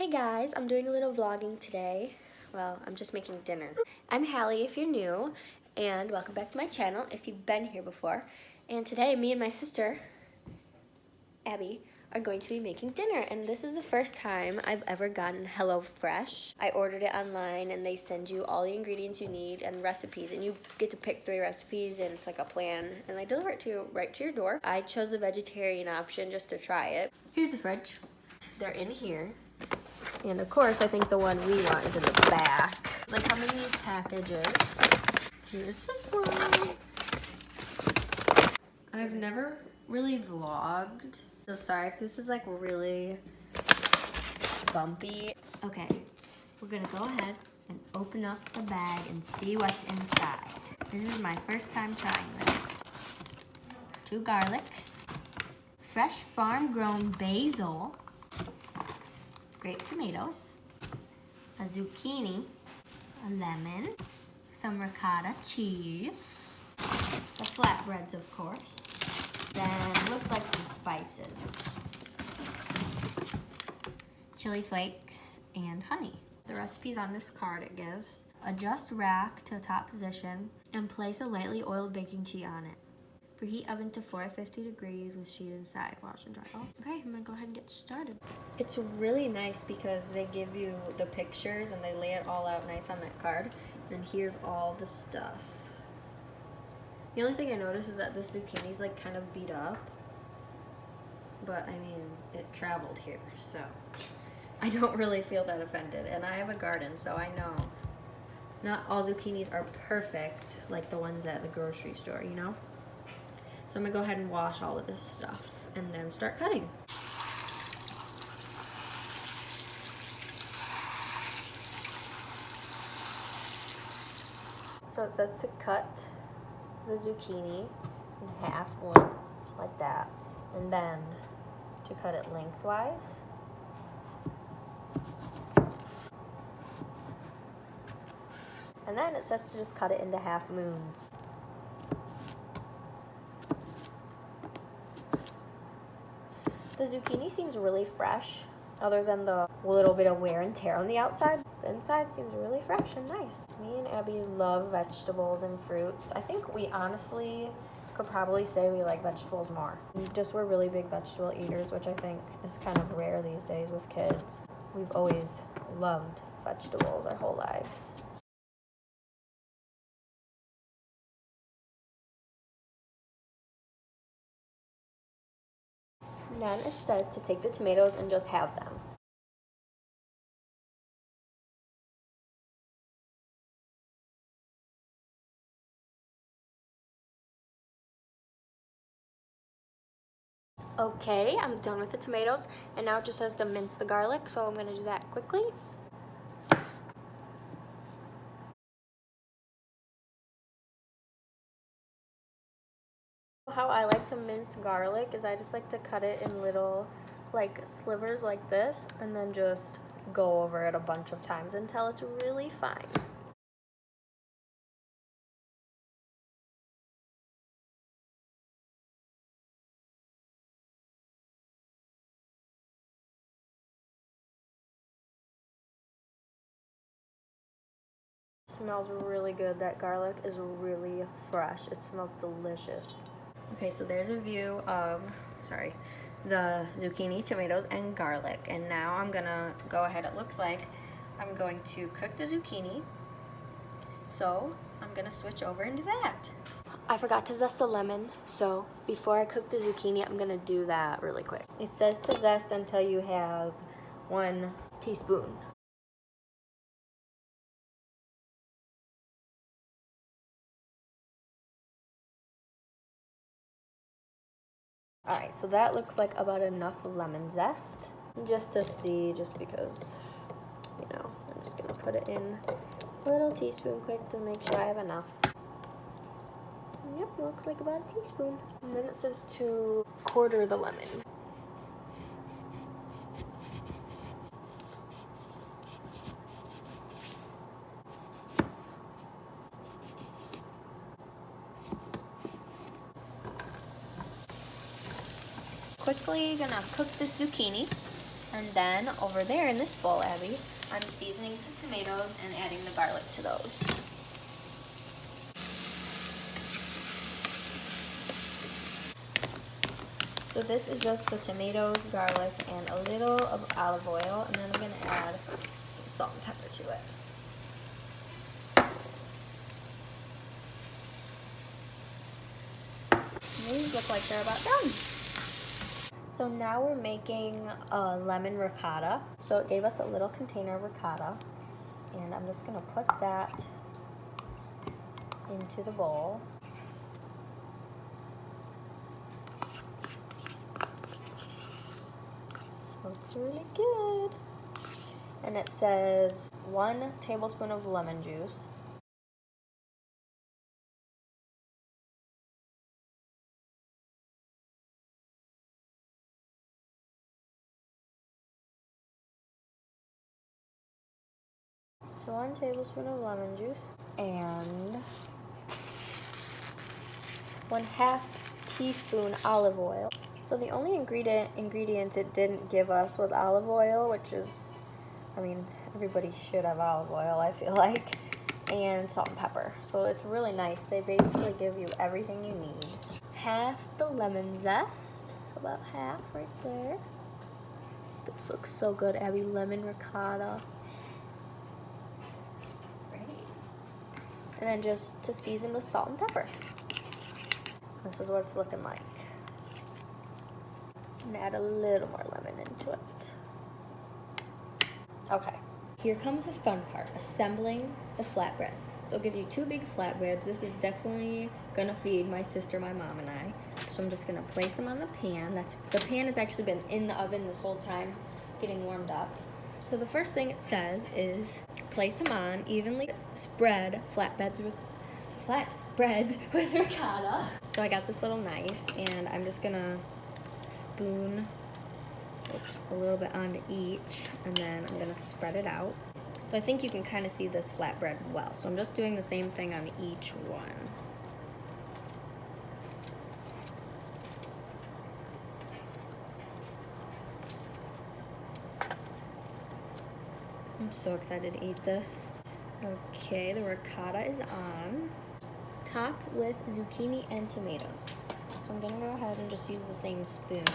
Hey guys, I'm doing a little vlogging today. Well, I'm just making dinner. I'm Hallie if you're new, and welcome back to my channel if you've been here before. And today, me and my sister, Abby, are going to be making dinner, and this is the first time I've ever gotten HelloFresh. I ordered it online, and they send you all the ingredients you need and recipes, and you get to pick 3 recipes, and it's like a plan, and they deliver it to you right to your door. I chose the vegetarian option just to try it. Here's the fridge. They're in here. And of course, I think the one we want is in the back. They come in these packages. Here's this one. I've never really vlogged, so sorry if this is like really bumpy. Okay, we're gonna go ahead and open up the bag and see what's inside. This is my first time trying this. 2 garlics, fresh farm-grown basil, grape tomatoes, a zucchini, a lemon, some ricotta cheese, the flatbreads of course, then looks like some spices, chili flakes, and honey. The recipe's on this card it gives. Adjust rack to top position and place a lightly oiled baking sheet on it. Preheat oven to 450 degrees with sheet inside. Wash and dry. Oh, okay, I'm gonna go ahead and get started. It's really nice because they give you the pictures and they lay it all out nice on that card. And then here's all the stuff. The only thing I noticed is that this zucchini's like kind of beat up. But I mean, it traveled here, so I don't really feel that offended. And I have a garden, so I know not all zucchinis are perfect like the ones at the grocery store, you know? So I'm gonna go ahead and wash all of this stuff and then start cutting. So it says to cut the zucchini in half, like that, and then to cut it lengthwise. And then it says to just cut it into half moons. The zucchini seems really fresh, other than the little bit of wear and tear on the outside. The inside seems really fresh and nice. Me and Abby love vegetables and fruits. I think we honestly could probably say we like vegetables more. We're really big vegetable eaters, which I think is kind of rare these days with kids. We've always loved vegetables our whole lives. And then it says to take the tomatoes and just halve them. Okay, I'm done with the tomatoes, and now it just says to mince the garlic, so I'm gonna do that quickly. How I like to mince garlic is I just like to cut it in little like slivers like this and then just go over it a bunch of times until it's really fine. It smells really good. That garlic is really fresh. It smells delicious. Okay, so there's a view of, the zucchini, tomatoes, and garlic. And now I'm gonna go ahead, it looks like I'm going to cook the zucchini. So I'm gonna switch over into that. I forgot to zest the lemon, so before I cook the zucchini, I'm gonna do that really quick. It says to zest until you have 1 teaspoon. All right, so that looks like about enough lemon zest. Just to see, just because, you know, I'm just gonna put it in a little teaspoon quick to make sure I have enough. Yep, looks like about a teaspoon. And then it says to quarter the lemon. Quickly gonna cook this zucchini. And then over there in this bowl, Abby, I'm seasoning the tomatoes and adding the garlic to those. So this is just the tomatoes, garlic, and a little of olive oil, and then I'm gonna add some salt and pepper to it. These look like they're about done. So now we're making a lemon ricotta. So it gave us a little container of ricotta, and I'm just gonna put that into the bowl. Looks really good. And it says 1 tablespoon of lemon juice. So 1 tablespoon of lemon juice and 1/2 teaspoon olive oil. So the only ingredients it didn't give us was olive oil, which is, I mean, everybody should have olive oil, I feel like, and salt and pepper. So it's really nice. They basically give you everything you need. Half the lemon zest, so about half right there. This looks so good, Abby. Lemon ricotta. And then just to season with salt and pepper. This is what it's looking like. And add a little more lemon into it. Okay, here comes the fun part, assembling the flatbreads. So I'll give you 2 big flatbreads. This is definitely gonna feed my sister, my mom, and I. So I'm just gonna place them on the pan. The pan has actually been in the oven this whole time, getting warmed up. So the first thing it says is place them on, evenly spread flatbreads with ricotta. So I got this little knife, and I'm just gonna spoon a little bit onto each, and then I'm gonna spread it out. So I think you can kind of see this flatbread well. So I'm just doing the same thing on each one. I'm so excited to eat this. Okay, the ricotta is on. Top with zucchini and tomatoes. So I'm gonna go ahead and just use the same spoon to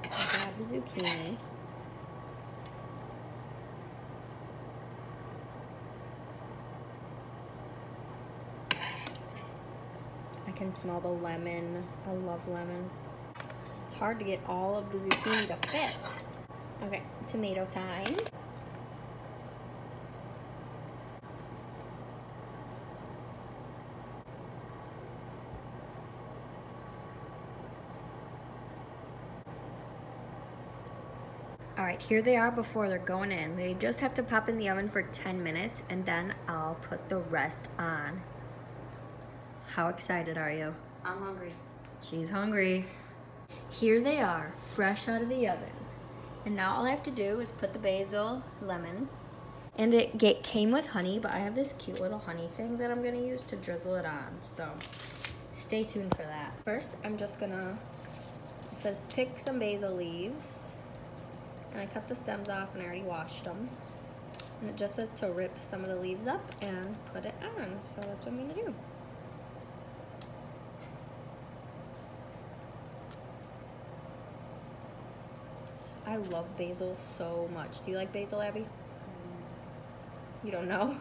grab the zucchini. I can smell the lemon. I love lemon. It's hard to get all of the zucchini to fit. Okay, tomato time. All right, here they are before they're going in. They just have to pop in the oven for 10 minutes, and then I'll put the rest on. How excited are you? I'm hungry. She's hungry. Here they are, fresh out of the oven. And now all I have to do is put the basil, lemon, and it came with honey, but I have this cute little honey thing that I'm gonna use to drizzle it on. So stay tuned for that. First, I'm just gonna, it says pick some basil leaves. And I cut the stems off and I already washed them. And it just says to rip some of the leaves up and put it on. So that's what I'm gonna do. I love basil so much. Do you like basil, Abby? You don't know?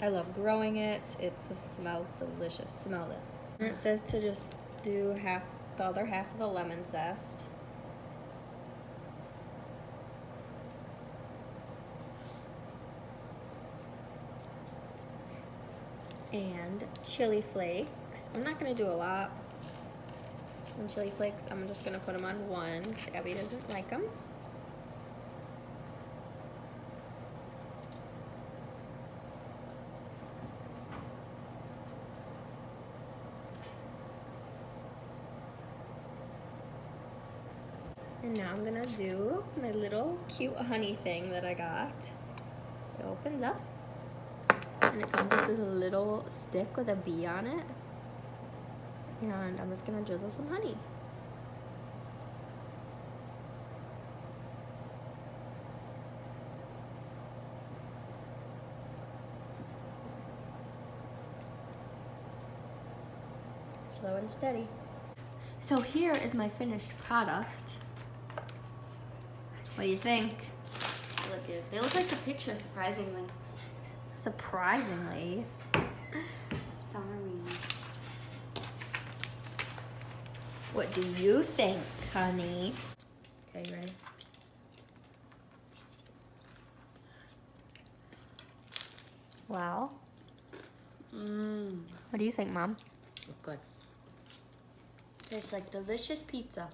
I love growing it. It just smells delicious. Smell this. And it says to just do the other half of the lemon zest. And chili flakes. I'm not gonna do a lot. And chili flakes, I'm just gonna put them on 1 because Abby doesn't like them. And now I'm gonna do my little cute honey thing that I got. It opens up. And it comes with this little stick with a bee on it. And I'm just gonna drizzle some honey. Slow and steady. So here is my finished product. What do you think? They look good. They look like the picture, surprisingly. Surprisingly. Summery. What do you think, honey? Okay, you ready? Wow. Mmm. What do you think, Mom? Look good. Tastes like delicious pizza.